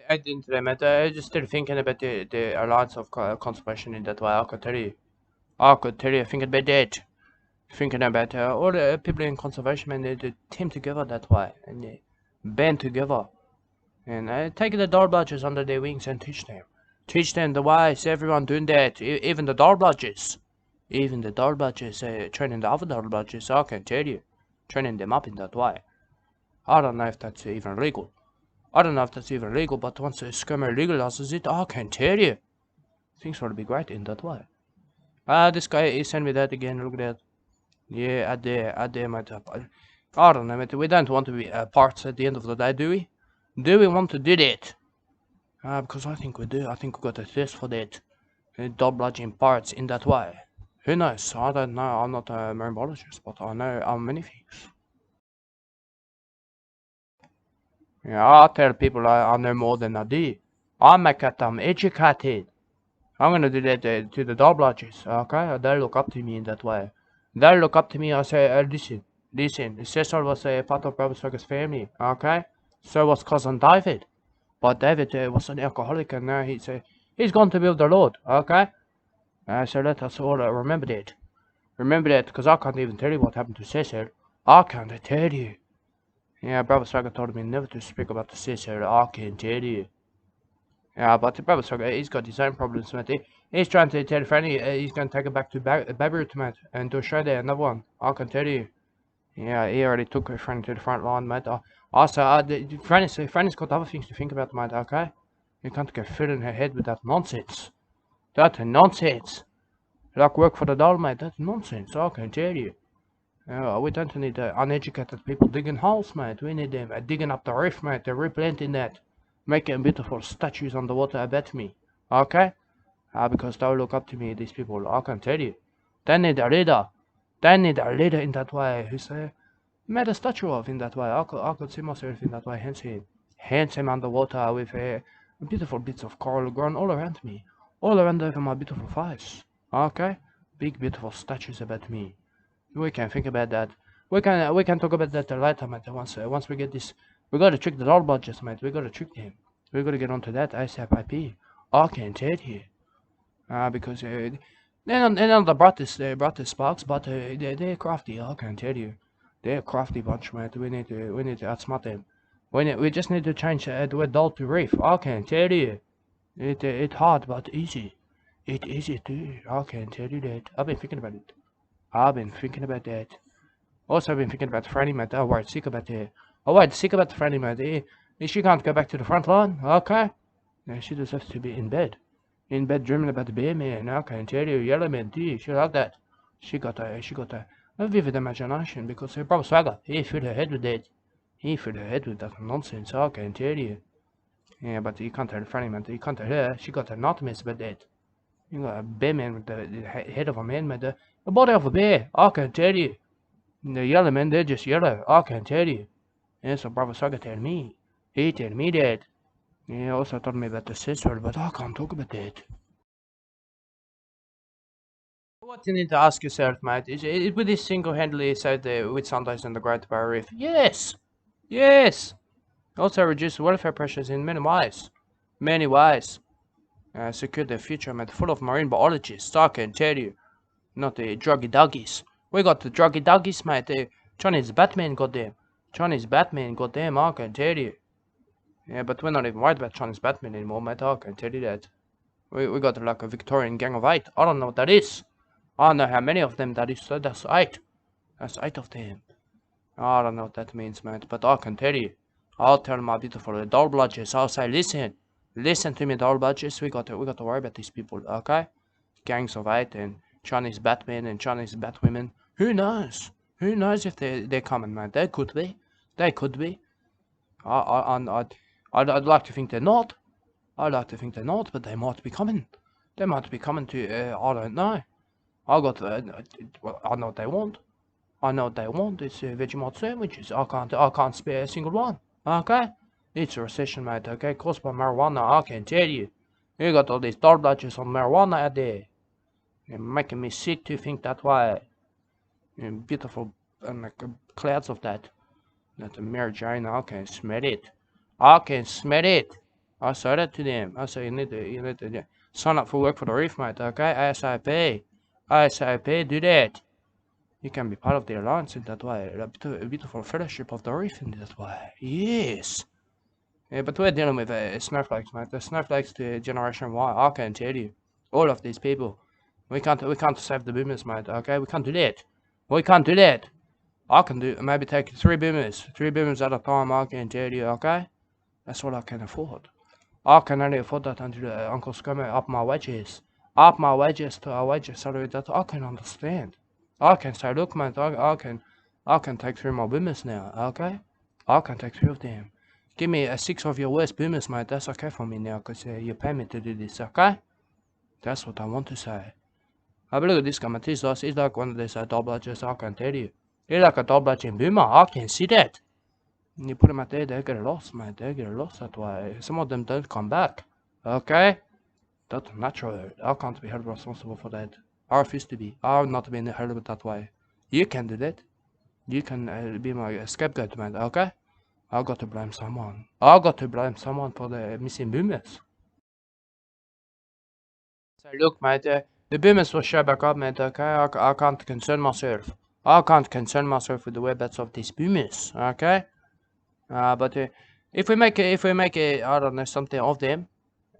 I didn't mate. I just started thinking about the alliance of conservation in that way. I could tell you. I could tell you thinking about that. Thinking about all the people in conservation, man, they team together that way and they band together and take the Dole Bludgers under their wings and teach them the ways. Everyone doing that, even the Dole Bludgers, training the other Dole Bludgers. I can tell you, training them up in that way. I don't know if that's even legal. But once the scummer legalizes it, I can tell you, things will be great in that way. This guy, he sent me that again. Look at that. Yeah, I dare, mate. I don't know, mate. We don't want to be parts at the end of the day, do we? Do we want to do that? Because I think we do. I think we got a test for that. Dole bludging parts in that way. Who knows? I don't know. I'm not a marine biologist, but I know many things. Yeah, I tell people I know more than I do. I'm educated. I'm gonna do that to the Dole Bludgers, okay? They look up to me in that way. They look up to me. I say, listen. Cecil was a part of Brother Sugar's family, okay? So was cousin David. But David was an alcoholic, and now he's gone to be with the Lord, okay? So let us all remember that. Remember that, because I can't even tell you what happened to Cecil. I can't tell you. Yeah, Brother Sugar told me never to speak about the Cecil. I can't tell you. Yeah, but the Brother Sugar, he's got his own problems, mate. He's trying to tell Franny he's going to take it back to Beirut, mate, and to show there another one. I can tell you. Yeah, he already took Franny to the front line, mate. Also, Franny's got other things to think about, mate, okay? You can't get filling her head with that nonsense. That nonsense. Like work for the doll, mate. That's nonsense, I can tell you. We don't need uneducated people digging holes, mate. We need them digging up the reef, mate. They're replanting that. Making beautiful statues underwater about me. Okay? Because they'll look up to me, these people. I can tell you. They need a leader. They need a leader in that way who's made a statue of in that way. I could see myself in that way. Handsome underwater with beautiful bits of coral grown all around me. All around over my beautiful face. Okay? Big beautiful statues about me. We can think about that. We can talk about that later, mate. Once we get this, we gotta trick the Dole Bludgers, mate. We gotta trick them. We gotta get onto that ASAP. I can tell you, because they're not the brightest sparks, but they're crafty. I can tell you, they're a crafty bunch, mate. We need to outsmart them. We just need to change the word Dole to Reef. I can tell you, it's hard but easy. It's easy too. I can tell you that. I've been thinking about it. I've been thinking about that. Also, I've been thinking about Franny, mate. I'm worried sick about that. I'm worried sick about Franny, mate. She can't go back to the front line, okay? No, she just has to be in bed. In bed dreaming about the bear man. I can tell you, yellow man too. She like that. She got a vivid imagination because her brother Swagger, he filled her head with that. He filled her head with that nonsense, I can tell you. Yeah, but you can't tell Franny, man. You can't tell her. She got a nightmares about that. You got a bear man with the head of a man, with the body of a bear. I can tell you. The yellow men, they're just yellow. I can tell you. And so Brother Saga tell me. He tell me that. He also told me about the sister, but I can't talk about that. What you need to ask yourself, mate, is would this single-handedly save the Whitsundays and the Great Barrier Reef? Yes! Yes! Also reduce welfare pressures in many ways. Many ways. Secure the future, mate, full of marine biologists, I can tell you. Not the druggy doggies. We got the druggy doggies, mate. Chinese Batman, goddamn. Chinese Batman, goddamn, I can tell you. Yeah, but we're not even worried about Chinese Batman anymore, mate. I can tell you that. We got like a Victorian gang of 8. I don't know what that is. I don't know how many of them that is. So that's 8. That's 8 of them. I don't know what that means, mate. But I can tell you. I'll tell my beautiful Dole Bludgers. I'll say, listen to me, Dole Bludgers. We got to worry about these people, okay? Gangs of 8 and Chinese Batman and Chinese Batwomen. Who knows? Who knows if they're coming, man? They could be. They could be. I'd like to think they're not. I'd like to think they're not, but they might be coming. They might be coming to. I don't know. I got. Well, I know what they want. I know what they want. It's Vegemite sandwiches. I can't spare a single one. Okay. It's a recession, mate. Okay, caused by marijuana. I can tell you. You got all these Dole Bludgers on marijuana out there. You're making me sick to think that way. And beautiful clouds of that. That marijuana, I can smell it. I can smell it. I said that to them. I said, you need to sign up for work for the reef, mate, okay? ASAP. ASAP, do that. You can be part of the alliance in that way. A beautiful fellowship of the reef in that way. Yes. Yeah, but we're dealing with snowflakes, mate. The snowflakes to Generation Y. I can tell you. All of these people. We can't save the boomers, mate, okay? We can't do that. We can't do that. I can do, maybe take 3 boomers. 3 boomers at a time, I can tell you, okay? That's all I can afford. I can only afford that until Uncle Scummy up my wages. Up my wages to a wage salary that I can understand. I can say, look, man, I can take 3 more boomers now, okay? I can take 3 of them. Give me 6 of your worst boomers, mate. That's okay for me now, because you pay me to do this, okay? That's what I want to say. But look at this guy, mate. He's like one of these Dole Bludgers, I can tell you. He's like a Dole Bludging boomer, I can see that. And you put them out there, they get lost, mate. They get lost that way. Some of them don't come back. Okay? That's natural. I can't be held responsible for that. I refuse to be. I've not been held that way. You can do that. You can be my scapegoat, man. Okay? I got to blame someone. I got to blame someone for the missing boomers. So look, mate, the boomers will show back up, mate. Okay? I can't concern myself. I can't concern myself with the whereabouts of these boomers. Okay? But if we make I don't know, something of them,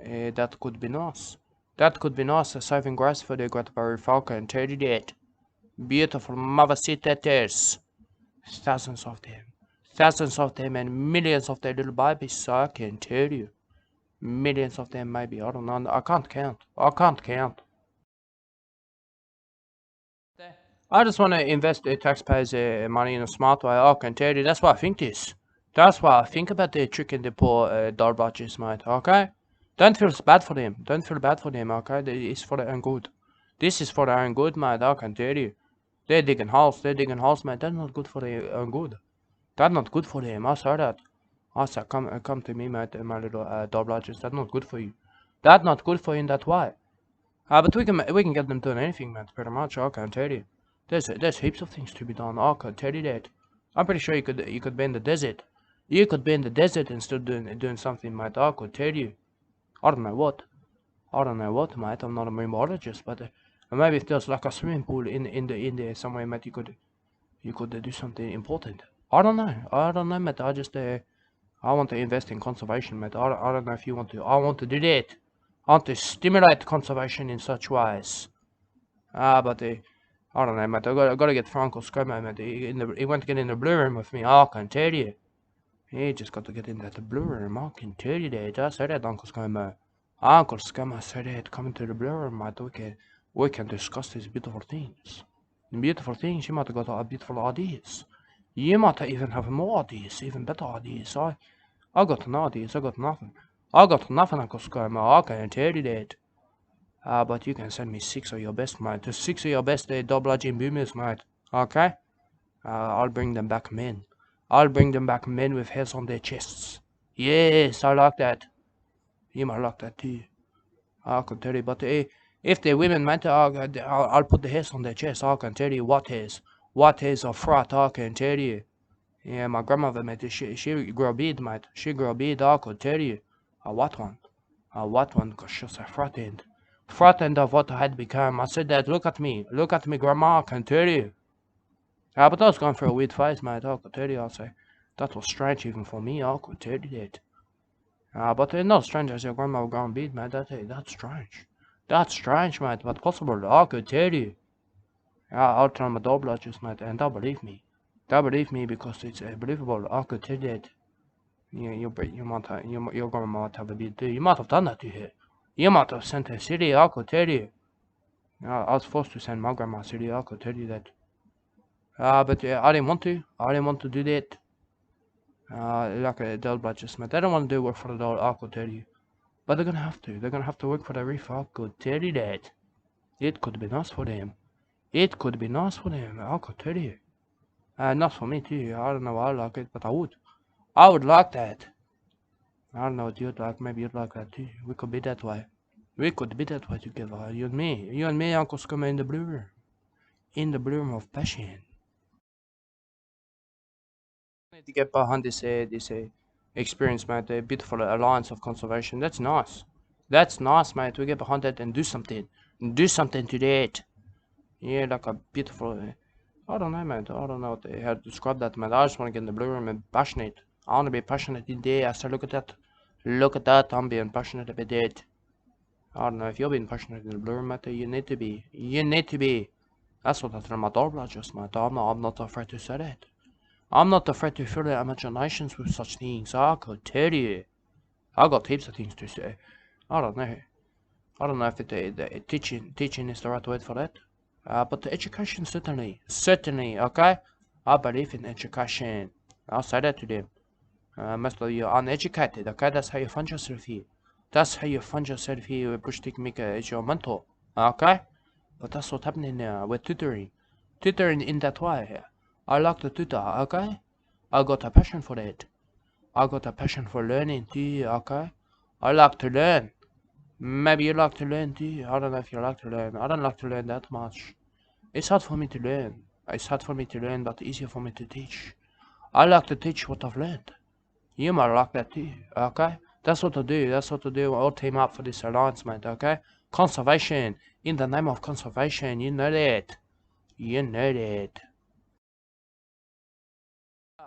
that could be nice. That could be nice, a saving grace for the Great Barrier Falcon. Tell you that. Beautiful mother-citators. Thousands of them. Thousands of them and millions of their little babies, so I can tell you. Millions of them maybe, I don't know. I can't count. I can't count. I just want to invest the taxpayers' money in a smart way. I can tell you. That's why I think this. That's why I think about the trick and the poor Dole Bludgers, mate. Okay? Don't feel bad for them. Don't feel bad for them, okay? It's for their own good. This is for their own good, mate. I can tell you. They're digging holes. They're digging holes, mate. That's not good for their own good. That's not good for them. I saw that. I said, come to me, mate, my little Dole Bludgers. That's not good for you. That's not good for you in that way. But we can get them doing anything, man. Pretty much, I can tell you. There's heaps of things to be done. I can tell you that. I'm pretty sure you could be in the desert. You could be in the desert and still doing something, mate. I could tell you. I don't know what. I don't know what, mate. I'm not a marine biologist, but maybe if there's like a swimming pool in there somewhere, mate, you could do something important. I don't know. I don't know, mate. I want to invest in conservation, mate. I don't know if you want to. I want to do that. I want to stimulate conservation in such ways. But I don't know, mate. I gotta get Franco Scomo, mate. He went to get in the blue room with me. I can tell you. He just got to get in that blue room. I can tell you that. I said that, Uncle Scomo. Uncle Scomo said that. Come into the blue room, mate. We can discuss these beautiful things. The beautiful things. You might have got beautiful ideas. You might even have more ideas, even better ideas. I got no ideas. I got nothing. I got nothing, Uncle Scomo. I can tell you that. But you can send me 6 of your best, mate. The 6 of your best Dole Bludging boomers, mate. Okay? I'll bring them back men. I'll bring them back men with hairs on their chests. Yes, I like that. You might like that too. I can tell you, but if they're women, mate, I'll put the hairs on their chest. I can tell you what hairs. What hairs are frat, I can tell you. Yeah, my grandmother, mate, she grew a beard, mate. She grew a beard, I could tell you. What one? What one? Because she's a frightened. Frightened of what I had become. I said that, look at me, grandma, I can tell you. But I was going through a weird phase, mate, I could tell you. I say, that was strange even for me, I could tell you that. But not strange as your grandma growing beard, mate, that's strange. That's strange, mate, but possible, I could tell you. I'll tell my Dole Bludgers, mate, and they'll believe me. They'll believe me because it's believable, I could tell you that. Your grandma might have a beard too. You might have done that to her. You might have sent her city, I could tell you. I was forced to send my grandma city, I could tell you that. But I didn't want to. I didn't want to do that. Like a Dole Bludgers, mate. They don't want to do work for the Dole, I could tell you. But they're gonna have to. They're gonna have to work for the reef, I could tell you that. It could be nice for them. It could be nice for them, I could tell you. Not for me too. I don't know why I like it, but I would. I would like that. I don't know what you'd like. Maybe you'd like that too. We could be that way. We could be that way together. You and me. You and me, Uncle Scummer, in the blue room. In the blue room of passion. I need to get behind this experience, mate. A beautiful alliance of conservation. That's nice. That's nice, mate. We get behind that and do something. Do something to that. Yeah, like a beautiful. I don't know, mate. I don't know how to describe that, mate. I just want to get in the blue room and passionate. I want to be passionate in there. I say, look at that. Look at that. I'm being passionate about that. I don't know if you're being passionate in the blue room, mate. You need to be. You need to be. That's what I tell my Dole Bludgers, mate. I'm not afraid to say that. I'm not afraid to fill their imaginations with such things. I could tell you. I got heaps of things to say. I don't know. I don't know if the teaching is the right word for that. But the education certainly, okay? I believe in education. I'll say that to them. Most of you are uneducated, okay? That's how you find yourself here. That's how you find yourself here with BUSHTICK Mika as your mentor, okay? But that's what's happening now with tutoring. Tutoring in that way. I like to tutor, okay? I got a passion for that. I got a passion for learning too, okay? I like to learn. Maybe you like to learn too. I don't know if you like to learn. I don't like to learn that much. It's hard for me to learn. It's hard for me to learn, but easier for me to teach. I like to teach what I've learned. You might like that too, okay? That's what I do. That's what I do. We'll team up for this alliance, mate, okay? Conservation. In the name of conservation. You know that. You know that.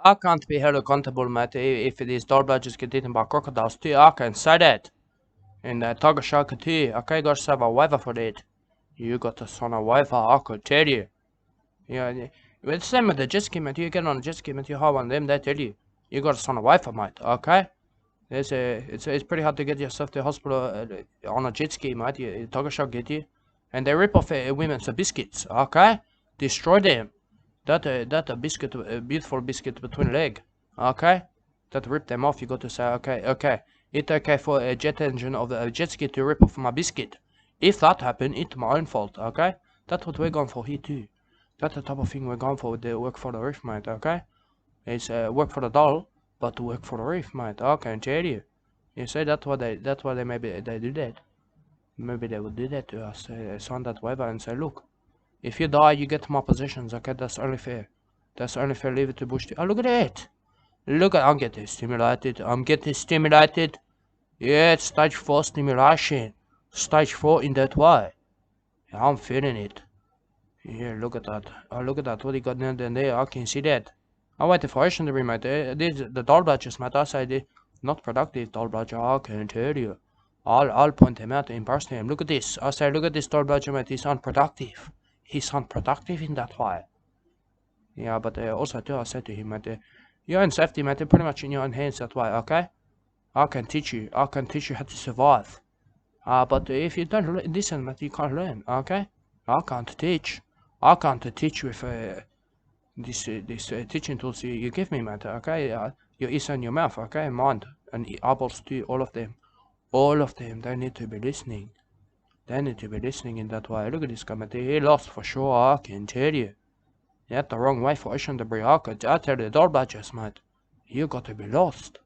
I can't be held accountable, mate, if these Dole Bludgers get eaten by crocodiles too. I can say that. And Tiger Shark too. Okay, got to have a waiver for that. You got to sign a waiver, I could tell you. Yeah, it's the same with the jet ski, mate. You get on a jet ski, mate, you have one of them, they tell you. You got to sign a waiver, mate, okay? It's pretty hard to get yourself to hospital on a jet ski, mate. Tiger Shark get you. And they rip off women's biscuits, okay? Destroy them. That a biscuit, a beautiful biscuit between leg, okay? That rip them off. You got to say, okay. It's okay for a jet engine of the jet ski to rip off my biscuit. If that happen, it's my own fault, okay? That's what we're going for here too. That's the type of thing we're going for with the work for the reef, mate, okay? It's work for the doll, but work for the reef, mate. I can tell you. You say that's why they maybe they do that. Maybe they would do that to us. Sign that waiver and say, look, if you die, you get more possessions, okay? That's only fair. That's only fair. Leave it to Bush. Oh, look at it. Look at, I'm getting stimulated. I'm getting stimulated. Yeah, it's stage 4 stimulation. Stage 4 in that way. Yeah, I'm feeling it. Yeah, look at that. Oh, look at that. What he got down there. I can see that. I'm waiting for Asian to be, mate. The Dole Bludgers, mate. I say they not productive Dole Bludger. I can tell you. I'll point him out and embarrass him. Look at this. I say, look at this Dole Bludger, mate. He's unproductive. He's unproductive in that way. Yeah, but also too, I said to him, mate, you're in safety, mate. Pretty much in your own hands that way, okay? I can teach you. I can teach you how to survive. But if you don't listen, mate, you can't learn, okay? I can't teach. I can't teach with this teaching tools you give me, mate, okay? Your ears and your mouth, okay? Mind and eyeballs too, all of them. All of them, they need to be listening. They need to be listening in that way. Look at this guy, mate. He lost for sure, I can tell you. You had the wrong way for Ocean Debris. I tell you, Dole Bludgers, mate. You got to be lost.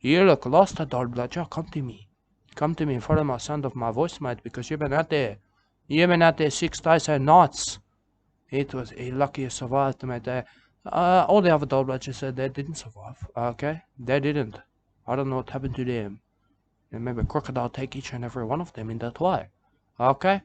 You look lost, Dole Bludger. Come to me. Come to me and follow my sound of my voice, mate, because you've been out there. You've been out there 6 days and nights. It was lucky you survived, mate. All the other Dole Bludgers said they didn't survive, okay? They didn't. I don't know what happened to them. And maybe crocodile take each and every one of them in that way. Okay?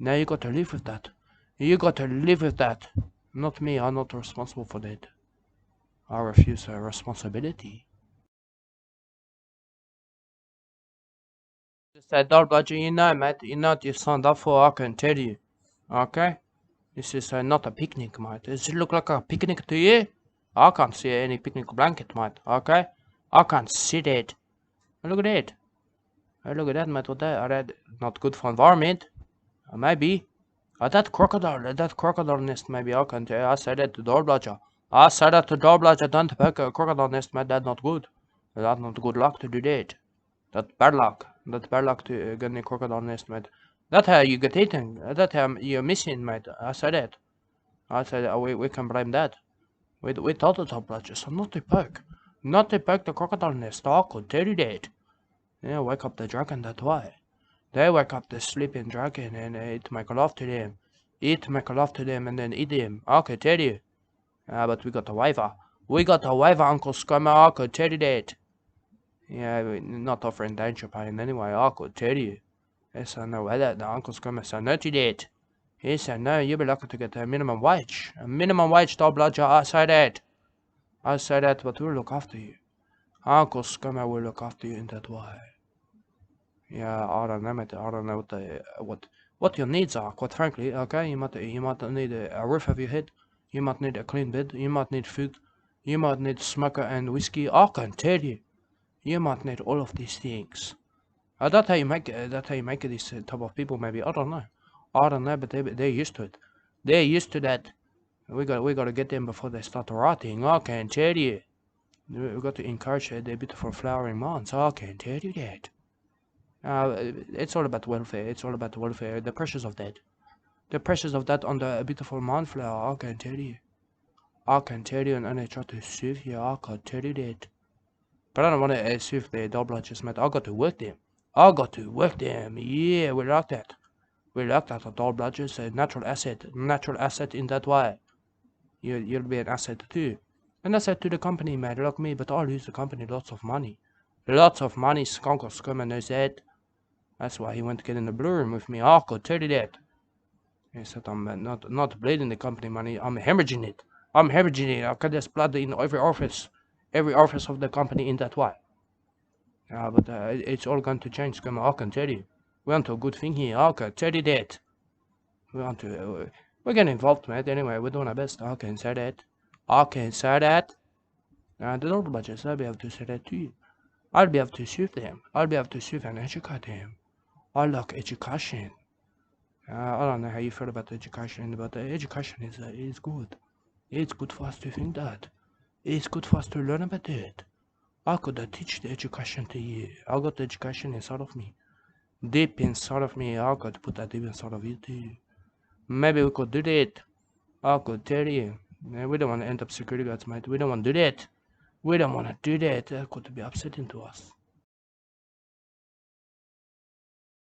Now you got to live with that. You got to live with that. Not me, I'm not responsible for that. I refuse responsibility. Just that Dole Bludger, you know, mate, you know what you signed up for, I can tell you. Okay? This is not a picnic, mate. Does it look like a picnic to you? I can't see any picnic blanket, mate. Okay? I can't see that. Look at that. Hey, look at that, mate. What that? Are that not good for environment? Maybe. That crocodile nest, maybe I can tell. I said that to Dole Bludger. I said that to Dole Bludger. Don't pick a crocodile nest, mate. That's not good. That's not good luck to do that. That's bad luck. That's bad luck to get in a crocodile nest, mate. That's how you get eaten. That's how you're missing, mate. I said that. I said we can blame that. We told the Dole Bludger, so not to poke. Not to poke the crocodile nest. I could tell you that. Yeah, wake up the dragon that way. They wake up the sleeping dragon and it make love to them. It make love to them and then eat them. I could tell you. But we got a waiver. We got a waiver, Uncle Scummer. I could tell you that. Yeah, not offering danger pain anyway, I could tell you. Yes, I know that. The uncle's coming, so no to that. He said, no, you'll be lucky to get a minimum wage. A minimum wage, Dole Bludger, I say that. I say that, but we'll look after you. Uncle Scummer will look after you in that way. Yeah, I don't know, mate. I don't know what your needs are, quite frankly, okay? You might need a roof over your head. You might need a clean bed. You might need food. You might need smoker and whiskey. I can tell you. You might need all of these things. That's how you make these type of people, maybe. I don't know. I don't know, but they're used to it. They're used to that. We got to get them before they start rotting. I can tell you. We got to encourage their beautiful flowering minds. I can tell you that. It's all about welfare. It's all about welfare. The pressures of that. The pressures of that on the beautiful mind flower. I can tell you. I can tell you, and I try to soothe you. I can tell you that. But I don't want to soothe the Dole Bludgers, mate. I got to work them. I got to work them. Yeah, we like that. We like that. The Dole Bludgers, a natural asset in that way. You'll be an asset too. An asset to the company, mate, like me, but I'll lose the company lots of money. Lots of money, Skunk or Scummer knows that. That's why he went to get in the blue room with me. I could tell you that. He said I'm not bleeding the company money, I'm hemorrhaging it. I'm hemorrhaging it. I got this blood in every office of the company in that way. But it's all going to change, Scummer, I can tell you. We're onto a good thing here, I can tell you that. We're getting involved, mate. Anyway, we're doing our best. I can say that. I can say that. The Dole Bludgers, I'll be able to say that to you. I'll be able to soothe them. I'll be able to soothe and educate them. I like education. I don't know how you feel about education, but education is good. It's good for us to think that. It's good for us to learn about it. I could teach the education to you. I got the education inside of me. Deep inside of me, I could put that deep inside of you too. Maybe we could do that. I could tell you. We don't want to end up security guards, mate. We don't want to do that. We don't want to do that. That could be upsetting to us.